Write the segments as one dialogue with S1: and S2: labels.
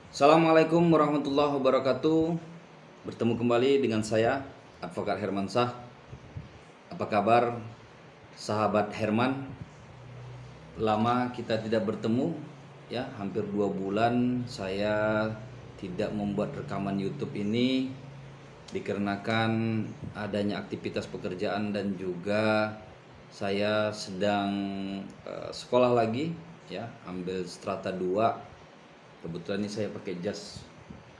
S1: Assalamualaikum warahmatullahi wabarakatuh. Bertemu kembali dengan saya, Advokat Hermansyah. Apa kabar sahabat Herman? Lama kita tidak bertemu, ya, hampir 2 bulan saya tidak membuat rekaman YouTube ini dikarenakan adanya aktivitas pekerjaan dan juga saya sedang sekolah lagi, ya, ambil strata 2. Kebetulan ini saya pakai jas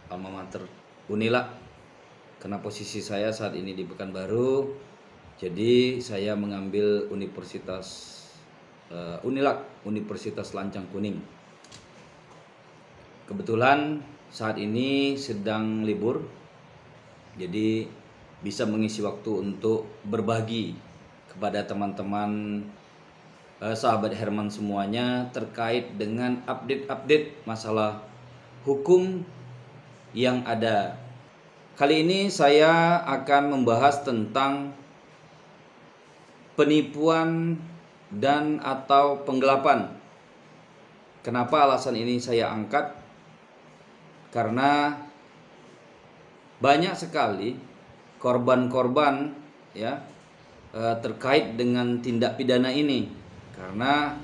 S1: alma mater Unila karena posisi saya saat ini di Pekanbaru. Jadi saya mengambil Universitas Unilak, Universitas Lancang Kuning. Kebetulan saat ini sedang libur, jadi bisa mengisi waktu untuk berbagi kepada teman-teman sahabat Herman semuanya terkait dengan update-update masalah hukum yang ada. Kali ini saya akan membahas tentang penipuan dan atau penggelapan. Kenapa alasan ini saya angkat? Karena banyak sekali korban-korban, ya, terkait dengan tindak pidana ini. Karena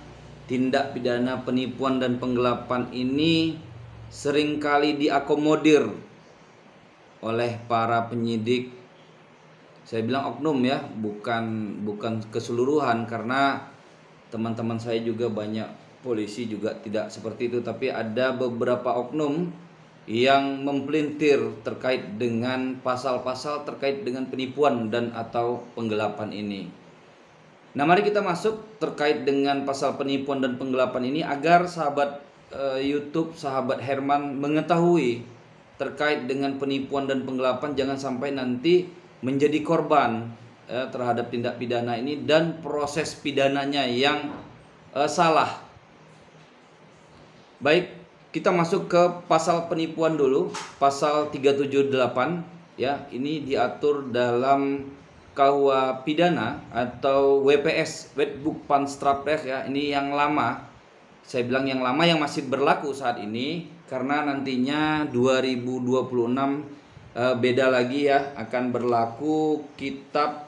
S1: tindak pidana penipuan dan penggelapan ini seringkali diakomodir oleh para penyidik. Saya bilang oknum, ya, bukan keseluruhan, karena teman-teman saya juga banyak polisi juga tidak seperti itu, tapi ada beberapa oknum yang mempelintir terkait dengan pasal-pasal terkait dengan penipuan dan atau penggelapan ini. Nah, mari kita masuk terkait dengan pasal penipuan dan penggelapan ini agar sahabat YouTube, sahabat Herman mengetahui terkait dengan penipuan dan penggelapan, jangan sampai nanti menjadi korban terhadap tindak pidana ini dan proses pidananya yang salah. Baik, kita masuk ke pasal penipuan dulu, pasal 378, ya. Ini diatur dalam KUA pidana atau WPS, Wetboek van Strafrecht, ya. Ini yang lama. Saya bilang yang lama, yang masih berlaku saat ini, karena nantinya 2026 beda lagi, ya, akan berlaku kitab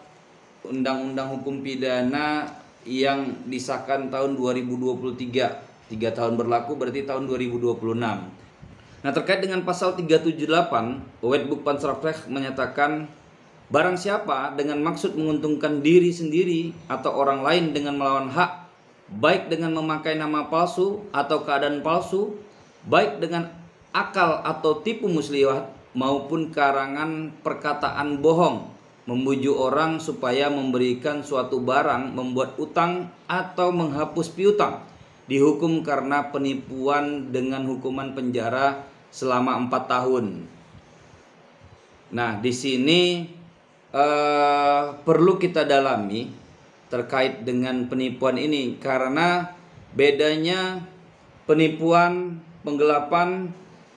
S1: Undang-Undang Hukum Pidana yang disahkan tahun 2023. 3 tahun berlaku berarti tahun 2026. Nah, terkait dengan pasal 378, Wetboek van Strafrecht menyatakan barang siapa dengan maksud menguntungkan diri sendiri atau orang lain dengan melawan hak, baik dengan memakai nama palsu atau keadaan palsu, baik dengan akal atau tipu muslihat maupun karangan perkataan bohong, membujuk orang supaya memberikan suatu barang, membuat utang atau menghapus piutang, dihukum karena penipuan dengan hukuman penjara selama 4 tahun. Nah, di sini perlu kita dalami terkait dengan penipuan ini, karena bedanya penipuan, penggelapan,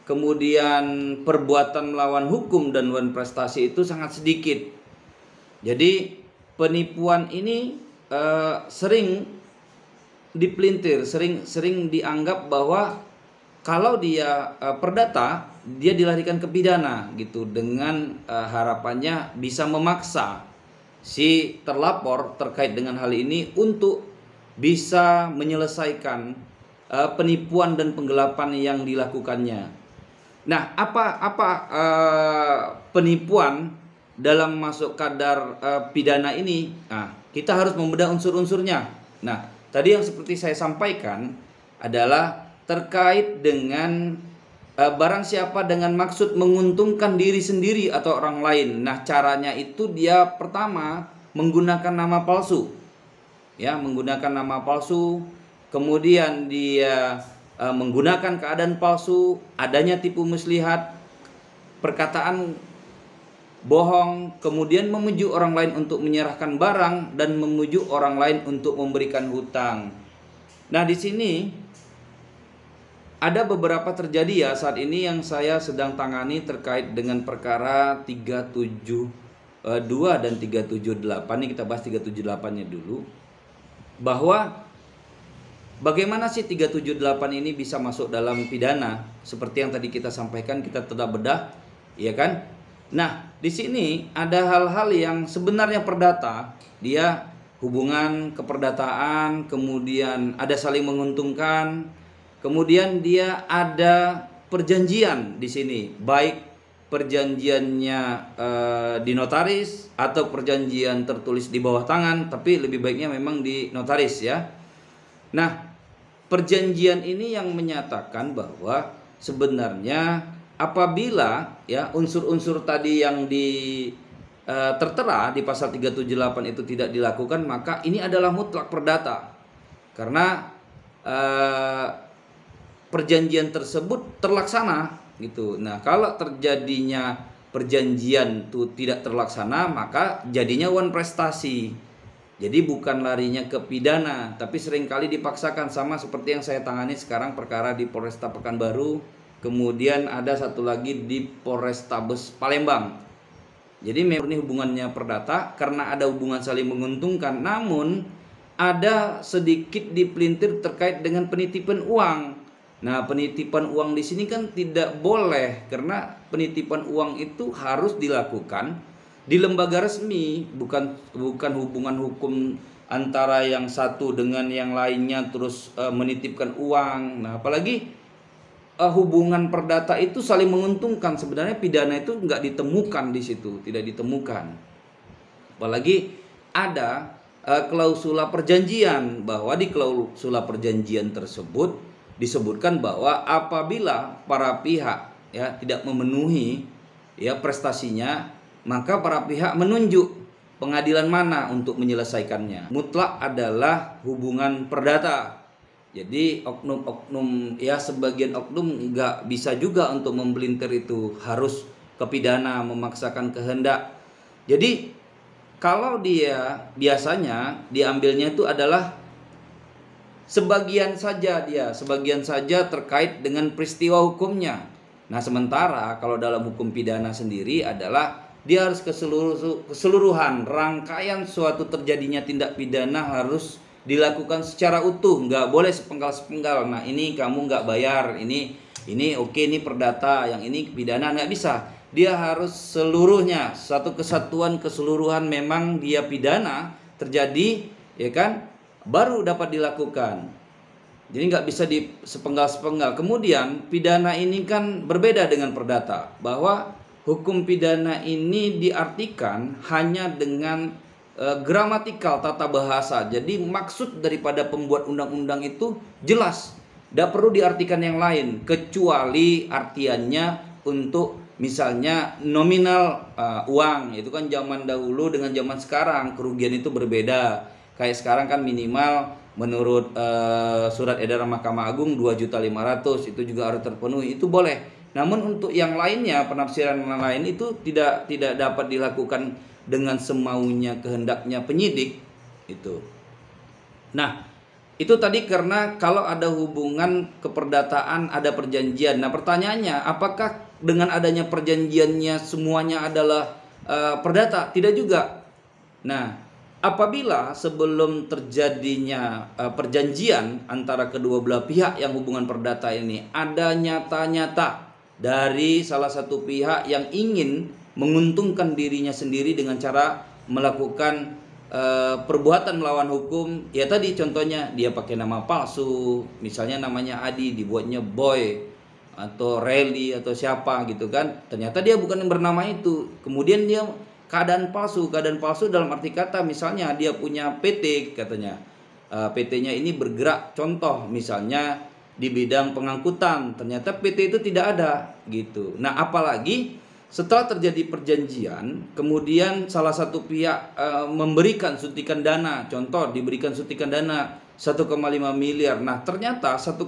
S1: kemudian perbuatan melawan hukum dan prestasi itu sangat sedikit. Jadi penipuan ini sering dipelintir, sering dianggap bahwa kalau dia perdata, dia dilarikan ke pidana gitu, dengan harapannya bisa memaksa si terlapor terkait dengan hal ini untuk bisa menyelesaikan penipuan dan penggelapan yang dilakukannya. Nah, apa penipuan dalam masuk kadar pidana ini? Nah, kita harus membedah unsur-unsurnya. Nah, tadi yang seperti saya sampaikan adalah terkait dengan barang siapa dengan maksud menguntungkan diri sendiri atau orang lain. Nah, caranya itu dia pertama menggunakan nama palsu, ya, menggunakan nama palsu, kemudian dia menggunakan keadaan palsu, adanya tipu muslihat, perkataan bohong, kemudian memujuk orang lain untuk menyerahkan barang dan memujuk orang lain untuk memberikan hutang. Nah, di sini ada beberapa terjadi, ya, saat ini yang saya sedang tangani terkait dengan perkara 372 dan 378. Ini kita bahas 378-nya dulu, bahwa bagaimana sih 378 ini bisa masuk dalam pidana? Seperti yang tadi kita sampaikan, kita telah bedah, ya kan? Nah, di sini ada hal-hal yang sebenarnya perdata, dia hubungan keperdataan, kemudian ada saling menguntungkan, kemudian dia ada perjanjian di sini, baik perjanjiannya di notaris atau perjanjian tertulis di bawah tangan, tapi lebih baiknya memang di notaris ya. Nah, perjanjian ini yang menyatakan bahwa sebenarnya apabila ya unsur-unsur tadi yang tertera di pasal 378 itu tidak dilakukan, maka ini adalah mutlak perdata. Karena perjanjian tersebut terlaksana gitu. Nah, kalau terjadinya perjanjian itu tidak terlaksana, maka jadinya wan prestasi. Jadi bukan larinya ke pidana, tapi seringkali dipaksakan, sama seperti yang saya tangani sekarang perkara di Polresta Pekanbaru, kemudian ada satu lagi di Polrestabes Palembang. Jadi memang ini hubungannya perdata karena ada hubungan saling menguntungkan, namun ada sedikit dipelintir terkait dengan penitipan uang. Nah, penitipan uang di sini kan tidak boleh, karena penitipan uang itu harus dilakukan di lembaga resmi, bukan hubungan hukum antara yang satu dengan yang lainnya terus menitipkan uang. Nah, apalagi hubungan perdata itu saling menguntungkan, sebenarnya pidana itu nggak ditemukan di situ, tidak ditemukan. Apalagi ada klausula perjanjian, bahwa di klausula perjanjian tersebut disebutkan bahwa apabila para pihak ya tidak memenuhi ya prestasinya, maka para pihak menunjuk pengadilan mana untuk menyelesaikannya. Mutlak adalah hubungan perdata. Jadi oknum-oknum ya, sebagian oknum nggak bisa juga untuk membelintir itu, harus ke pidana, memaksakan kehendak. Jadi kalau dia biasanya diambilnya itu adalah sebagian saja terkait dengan peristiwa hukumnya. Nah, sementara kalau dalam hukum pidana sendiri adalah dia harus keseluruhan rangkaian suatu terjadinya tindak pidana harus dilakukan secara utuh, nggak boleh sepenggal-sepenggal. Nah, ini kamu nggak bayar, ini oke, ini perdata, yang ini pidana, nggak bisa. Dia harus seluruhnya, satu kesatuan keseluruhan memang dia pidana terjadi, ya kan, baru dapat dilakukan. Jadi nggak bisa di sepenggal-sepenggal. Kemudian pidana ini kan berbeda dengan perdata, bahwa hukum pidana ini diartikan hanya dengan gramatikal, tata bahasa. Jadi maksud daripada pembuat undang-undang itu jelas, tidak perlu diartikan yang lain, kecuali artiannya untuk misalnya nominal uang. Itu kan zaman dahulu dengan zaman sekarang, kerugian itu berbeda. Kayak sekarang kan minimal menurut surat edaran Mahkamah Agung 2.500.000, itu juga harus terpenuhi, itu boleh. Namun untuk yang lainnya, penafsiran yang lain itu tidak dapat dilakukan dengan semaunya kehendaknya penyidik itu. Nah, itu tadi karena kalau ada hubungan keperdataan ada perjanjian. Nah, pertanyaannya, apakah dengan adanya perjanjiannya semuanya adalah perdata? Tidak juga. Nah, apabila sebelum terjadinya perjanjian antara kedua belah pihak yang hubungan perdata ini ada nyata-nyata dari salah satu pihak yang ingin menguntungkan dirinya sendiri dengan cara melakukan perbuatan melawan hukum, ya tadi contohnya dia pakai nama palsu, misalnya namanya Adi dibuatnya Boy atau Rally atau siapa gitu kan, ternyata dia bukan yang bernama itu, kemudian dia keadaan palsu dalam arti kata, misalnya dia punya PT, katanya PT-nya ini bergerak, contoh misalnya di bidang pengangkutan, ternyata PT itu tidak ada gitu. Nah, apalagi setelah terjadi perjanjian, kemudian salah satu pihak memberikan suntikan dana, contoh diberikan suntikan dana 1,5 miliar. Nah, ternyata 1,5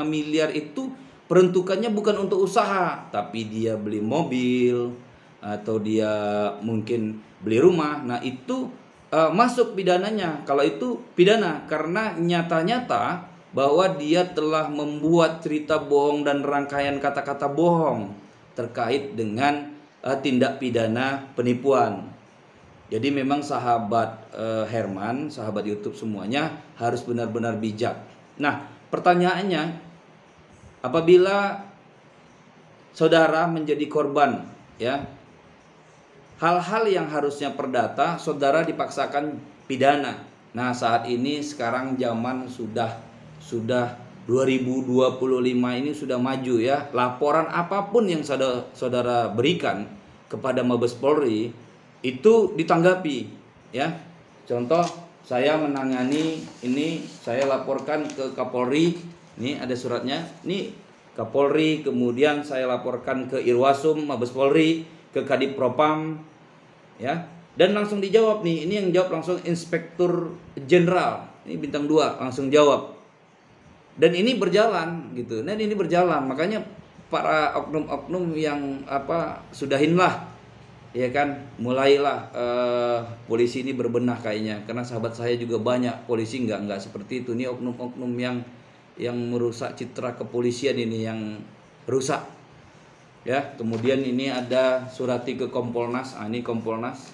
S1: miliar itu peruntukannya bukan untuk usaha, tapi dia beli mobil atau dia mungkin beli rumah. Nah, itu masuk pidananya. Kalau itu pidana karena nyata-nyata bahwa dia telah membuat cerita bohong dan rangkaian kata-kata bohong terkait dengan tindak pidana penipuan. Jadi memang sahabat Herman, sahabat YouTube semuanya harus benar-benar bijak. Nah, pertanyaannya, apabila saudara menjadi korban, ya, hal-hal yang harusnya perdata, saudara dipaksakan pidana. Nah, saat ini sekarang zaman sudah 2025 ini sudah maju ya. Laporan apapun yang saudara berikan kepada Mabes Polri itu ditanggapi, ya. Contoh, saya menangani ini, saya laporkan ke Kapolri, ini ada suratnya, ini Kapolri, kemudian saya laporkan ke Irwasum Mabes Polri, ke Kadif Propam, ya, dan langsung dijawab nih. Ini yang jawab langsung Inspektur Jenderal, ini bintang 2 langsung jawab, dan ini berjalan gitu. Dan ini berjalan, makanya para oknum-oknum yang sudahinlah, ya kan, mulailah polisi ini berbenah kayaknya, karena sahabat saya juga banyak polisi nggak seperti itu. Ini oknum-oknum yang merusak citra kepolisian ini, yang rusak, ya. Kemudian ini ada Surati ke Kompolnas. Ini Kompolnas,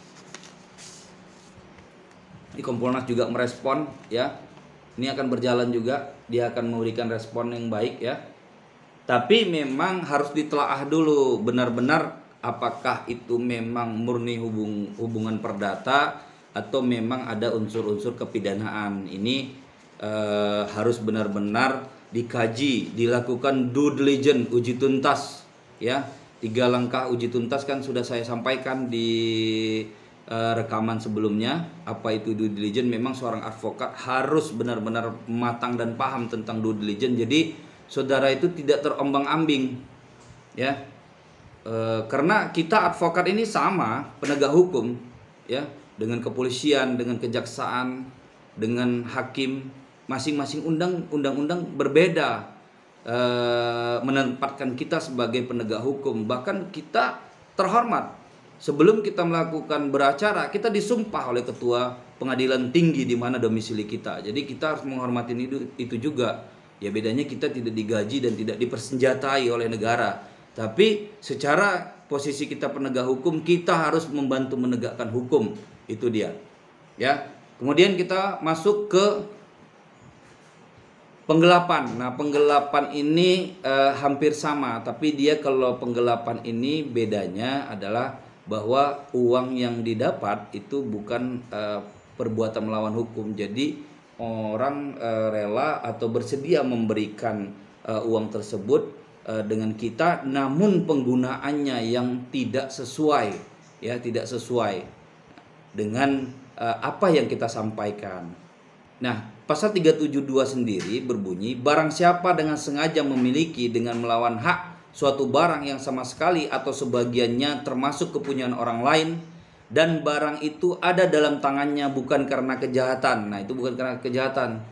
S1: ini Kompolnas juga merespon, ya. Ini akan berjalan juga, dia akan memberikan respon yang baik, ya. Tapi memang harus ditelaah dulu benar-benar apakah itu memang murni hubungan perdata atau memang ada unsur-unsur kepidanaan. Ini harus benar-benar dikaji, dilakukan due diligence, uji tuntas, ya. 3 langkah uji tuntas kan sudah saya sampaikan di rekaman sebelumnya. Apa itu due diligence? Memang seorang advokat harus benar-benar matang dan paham tentang due diligence. Jadi saudara itu tidak terombang-ambing, ya. Karena kita advokat ini sama, penegak hukum, ya, dengan kepolisian, dengan kejaksaan, dengan hakim, masing-masing undang-undang berbeda menempatkan kita sebagai penegak hukum. Bahkan kita terhormat. Sebelum kita melakukan beracara, kita disumpah oleh ketua pengadilan tinggi di mana domisili kita. Jadi kita harus menghormati itu juga. Ya, bedanya kita tidak digaji dan tidak dipersenjatai oleh negara. Tapi secara posisi kita penegak hukum, kita harus membantu menegakkan hukum. Itu dia, ya. Kemudian kita masuk ke penggelapan. Nah, penggelapan ini hampir sama, tapi dia kalau penggelapan ini bedanya adalah bahwa uang yang didapat itu bukan perbuatan melawan hukum. Jadi orang rela atau bersedia memberikan uang tersebut dengan kita, namun penggunaannya yang tidak sesuai, ya, tidak sesuai dengan apa yang kita sampaikan. Nah, pasal 372 sendiri berbunyi, barang siapa dengan sengaja memiliki dengan melawan hak suatu barang yang sama sekali atau sebagiannya termasuk kepunyaan orang lain, dan barang itu ada dalam tangannya bukan karena kejahatan. Nah, itu bukan karena kejahatan.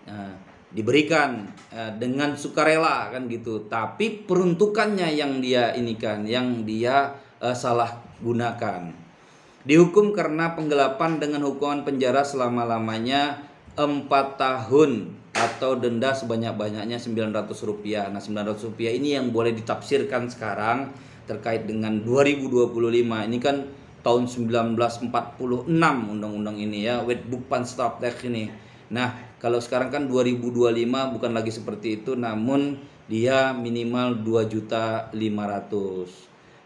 S1: Nah, diberikan dengan sukarela, kan gitu. Tapi peruntukannya yang dia salah gunakan. Dihukum karena penggelapan dengan hukuman penjara selama-lamanya 4 tahun atau denda sebanyak-banyaknya Rp900. Nah, Rp900 ini yang boleh ditafsirkan sekarang terkait dengan 2025. Ini kan tahun 1946 undang-undang ini, ya, Wetboek Panstrafrecht ini. Nah, kalau sekarang kan 2025 bukan lagi seperti itu, namun dia minimal 2.500.000.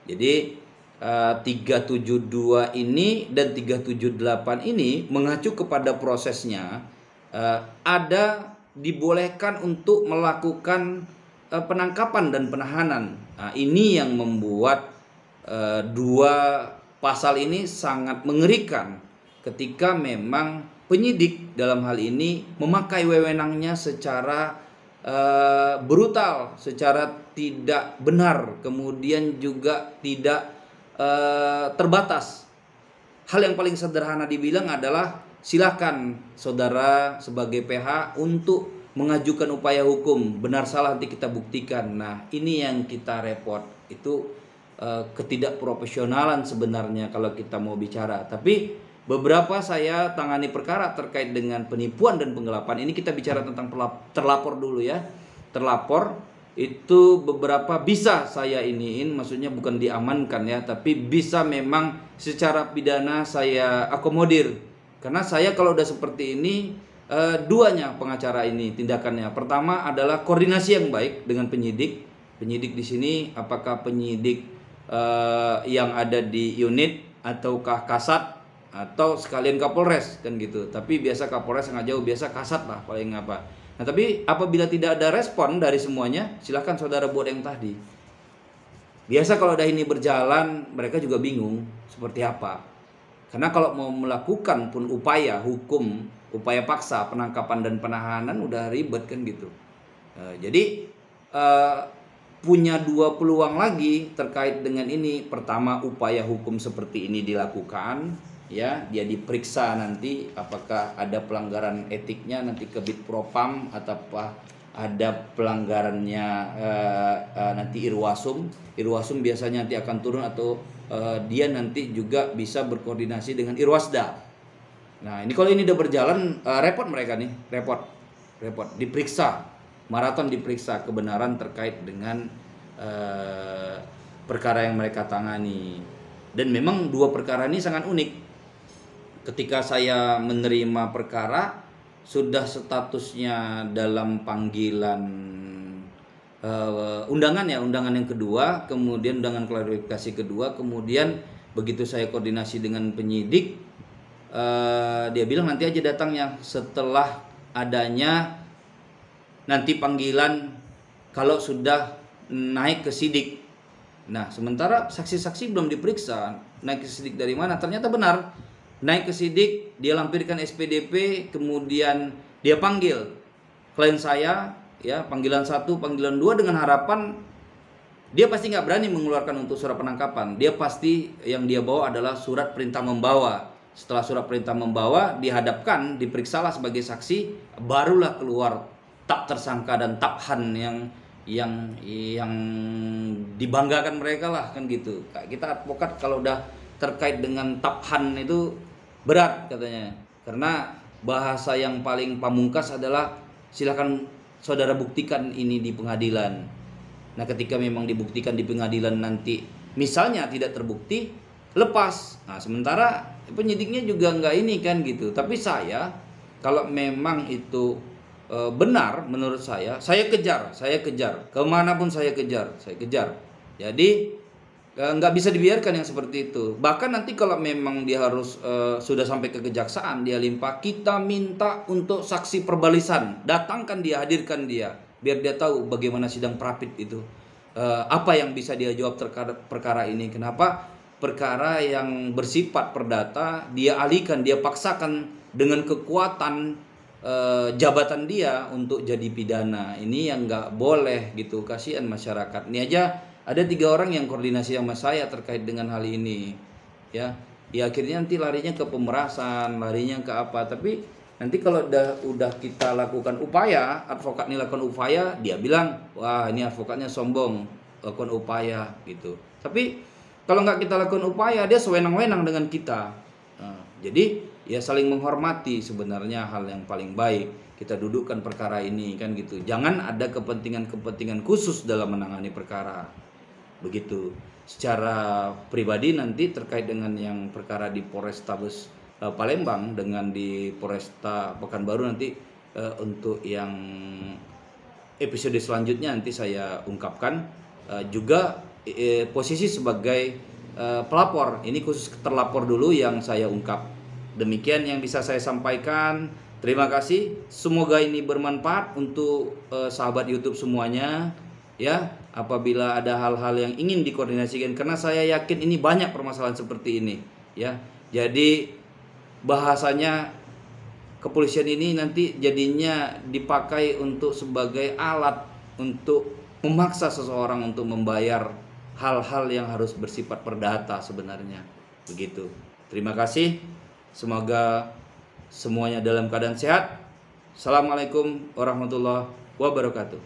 S1: Jadi 372 ini dan 378 ini mengacu kepada prosesnya, ada dibolehkan untuk melakukan penangkapan dan penahanan. Nah, ini yang membuat 2 pasal ini sangat mengerikan ketika memang penyidik dalam hal ini memakai wewenangnya secara brutal, secara tidak benar, kemudian juga tidak terbatas. Hal yang paling sederhana dibilang adalah silakan saudara sebagai PH untuk mengajukan upaya hukum, benar salah nanti kita buktikan. Nah, ini yang kita repot, itu ketidakprofesionalan sebenarnya kalau kita mau bicara. Tapi beberapa saya tangani perkara terkait dengan penipuan dan penggelapan. Ini kita bicara tentang terlapor dulu, ya. Terlapor itu beberapa bisa saya maksudnya bukan diamankan, ya, tapi bisa memang secara pidana saya akomodir. Karena saya kalau udah seperti ini duanya pengacara ini tindakannya. Pertama adalah koordinasi yang baik dengan penyidik. Penyidik di sini apakah penyidik yang ada di unit ataukah kasat atau sekalian Kapolres kan gitu. Tapi biasa Kapolres nggak jauh, biasa kasat lah paling apa. Nah tapi apabila tidak ada respon dari semuanya, silahkan saudara buat yang tadi. Biasa kalau udah ini berjalan, mereka juga bingung seperti apa. Karena kalau mau melakukan pun upaya hukum, upaya paksa penangkapan dan penahanan udah ribet kan gitu. Jadi punya dua peluang lagi terkait dengan ini. Pertama, upaya hukum seperti ini dilakukan, ya, dia diperiksa nanti apakah ada pelanggaran etiknya nanti ke Bitpropam atau apa ada pelanggarannya nanti Irwasum biasanya nanti akan turun atau dia nanti juga bisa berkoordinasi dengan Irwasda. Nah ini kalau ini udah berjalan repot mereka nih, repot diperiksa, maraton diperiksa kebenaran terkait dengan perkara yang mereka tangani. Dan memang dua perkara ini sangat unik. Ketika saya menerima perkara, sudah statusnya dalam panggilan undangan ya, undangan yang kedua, kemudian undangan klarifikasi kedua, kemudian begitu saya koordinasi dengan penyidik, dia bilang nanti aja datangnya setelah adanya nanti panggilan kalau sudah naik ke sidik. Nah sementara saksi-saksi belum diperiksa, naik ke sidik dari mana? Ternyata benar. Naik ke sidik, dia lampirkan SPDP, kemudian dia panggil klien saya, ya panggilan 1, panggilan 2 dengan harapan dia pasti nggak berani mengeluarkan untuk surat penangkapan. Dia pasti yang dia bawa adalah surat perintah membawa. Setelah surat perintah membawa dihadapkan, diperiksalah sebagai saksi, barulah keluar tak tersangka dan tabhan yang dibanggakan mereka lah kan gitu. Kita advokat kalau udah terkait dengan tabhan itu berat katanya, karena bahasa yang paling pamungkas adalah silakan saudara buktikan ini di pengadilan. Nah ketika memang dibuktikan di pengadilan nanti misalnya tidak terbukti, lepas. Nah sementara penyidiknya juga nggak ini kan gitu. Tapi saya kalau memang itu benar menurut saya kejar kemanapun saya kejar. Jadi nggak bisa dibiarkan yang seperti itu. Bahkan nanti kalau memang dia harus sudah sampai ke kejaksaan, dia limpah, kita minta untuk saksi perbalisan, datangkan dia, hadirkan dia, biar dia tahu bagaimana sidang prapit itu, apa yang bisa dia jawab terkait perkara ini. Kenapa perkara yang bersifat perdata dia alihkan, dia paksakan dengan kekuatan jabatan dia untuk jadi pidana. Ini yang nggak boleh gitu, kasihan masyarakat. Ini aja ada 3 orang yang koordinasi sama saya terkait dengan hal ini, ya akhirnya nanti larinya ke pemerasan, larinya ke apa. Tapi nanti kalau udah kita lakukan upaya, advokat ini lakukan upaya, dia bilang wah ini advokatnya sombong lakukan upaya gitu. Tapi kalau nggak kita lakukan upaya, dia sewenang-wenang dengan kita. Nah, jadi ya saling menghormati sebenarnya hal yang paling baik. Kita dudukkan perkara ini kan gitu. Jangan ada kepentingan khusus dalam menangani perkara. Begitu. Secara pribadi nanti terkait dengan yang perkara di Polrestabes Palembang dengan di Polresta Pekanbaru nanti untuk yang episode selanjutnya nanti saya ungkapkan juga posisi sebagai pelapor. Ini khusus terlapor dulu yang saya ungkap. Demikian yang bisa saya sampaikan. Terima kasih. Semoga ini bermanfaat untuk sahabat YouTube semuanya. Ya, apabila ada hal-hal yang ingin dikoordinasikan, karena saya yakin ini banyak permasalahan seperti ini, ya. Jadi bahasanya kepolisian ini nanti jadinya dipakai untuk sebagai alat untuk memaksa seseorang untuk membayar hal-hal yang harus bersifat perdata sebenarnya. Begitu. Terima kasih. Semoga semuanya dalam keadaan sehat. Assalamualaikum warahmatullahi wabarakatuh.